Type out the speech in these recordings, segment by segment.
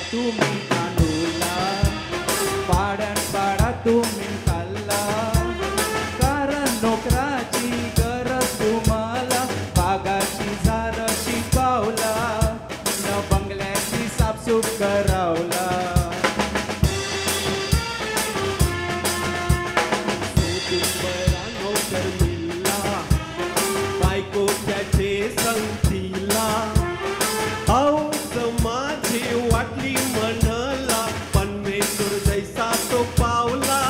तुम्ही तांदूळला पाड्यान पाडा तुम्ही खाल्ला कारण नोकराची गरज तुम्हाला बागाची झाडाची पावला न बंगल्याची साफसूफ करावला नोकर मिळला बायको त्याचे संगतीला हौस माझी वाटली मनला परमेश्वर जैसा तो पावला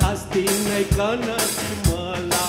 धास्ती नाही कणस मला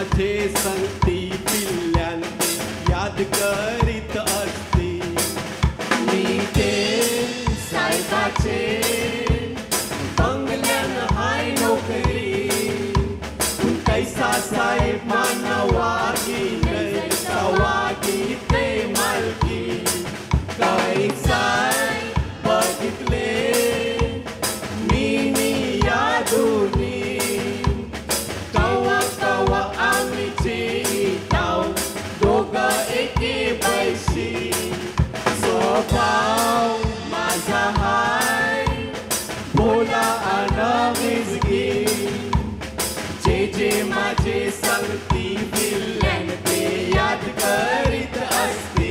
माझे संगती पिल्ल्यांचे याद करीत असते मी ते साहेबाचे बंगल्यान हाय नोकरी कैसा साहेब मानवागी कैसा वागी ते मालकी कैसा बघितले मी यादूनी स्वभाव माझा हाय भोला अनविजगी जे माझे संगती दिल्यान ते याद करीत असते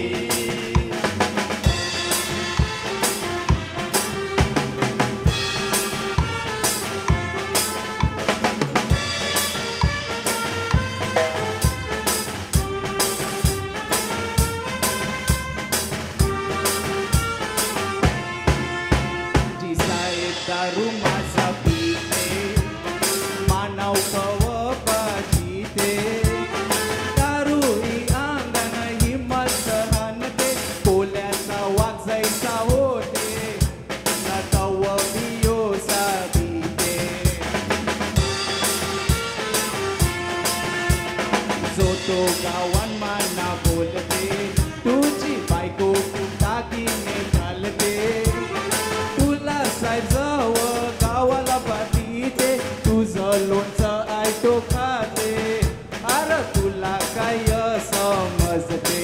दारू माझा पिते मानव कव पाजीते दारू ही अंगण ही मसहनते कोल्याचा वाघ जैसा होते नटव बियो साधीते जो तो गावान माना बोलते तुझी बायको दागिने घालते सायजव गावाला पाठीते तुझं लोणचं आयतो खाते अरे तुला काय समजते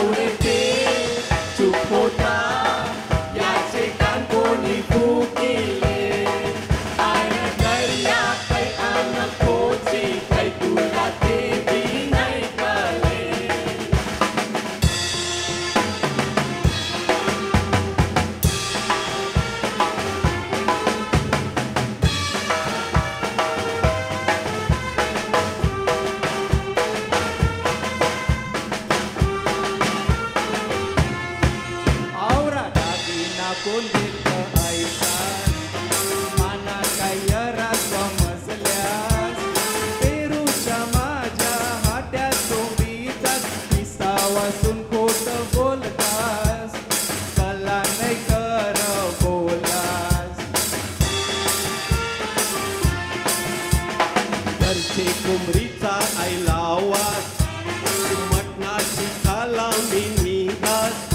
आवडते चूप होता याचे कान कोणी फुकिले आणि दर्या काही अनकोची काही तुला ते बी नाही कळले आवरा दागिना कोण देत ऐसा माना काय रास समजल्यास पेरूच्या माझ्या हाट्यात सोबीतात किस्सा वाचून खोट बोलतास कला नाही कर बोलास घरचे कुमरीचा आईला आवाज मटणाची खाला मी निघास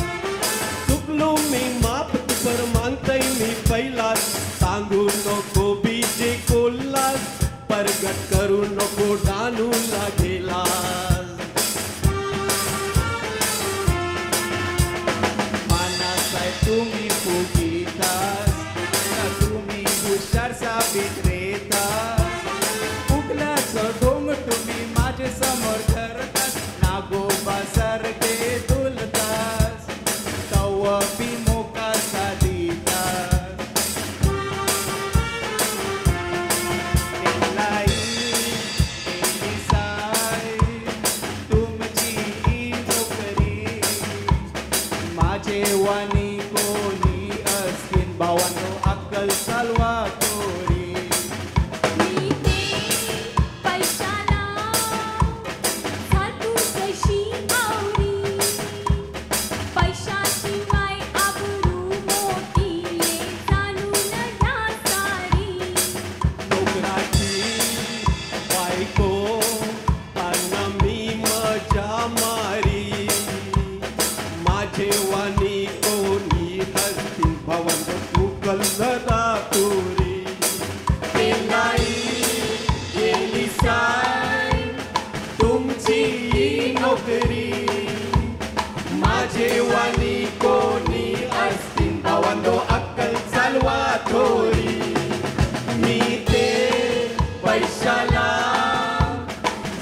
चुकलो मी माप कर मानतय मी पहिलाच सांगू नको बीजे कोल्हास परगट करू नको डानू लागेलास मानासाय तुम्ही फुगितास ना तुम्ही हुशार साबित रेतास उगल्याचं ढोंग तुम्ही माझे समोर धरतास नागोबासारखे डुलतास तव बी मोका साधितास एलाई एलिसाय तुमची नोकरी माझे वाणी कोणी असतील भावांनो अक्कल चालवा तोरी मी ते पैशाला साठू कशी आवरी पैशाशिवाय आबरू मोठी जाणून घ्या सारी डोंगराची बायको त्यांना मी मजा मारी माझे वाणी कोणी हसतील भवन तुकल जरा तुरी गेली साय तुमची ही नोकरी माझे वाणी कोणी असतील भावांनो अक्कल चालवा थोरी मी ते पैशाला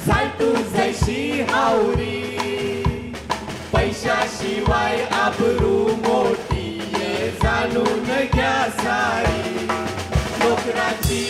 साठू जैशी हावरी पैशाशिवाय आबरू मोठी ये जाणून घ्या सारी नोकराची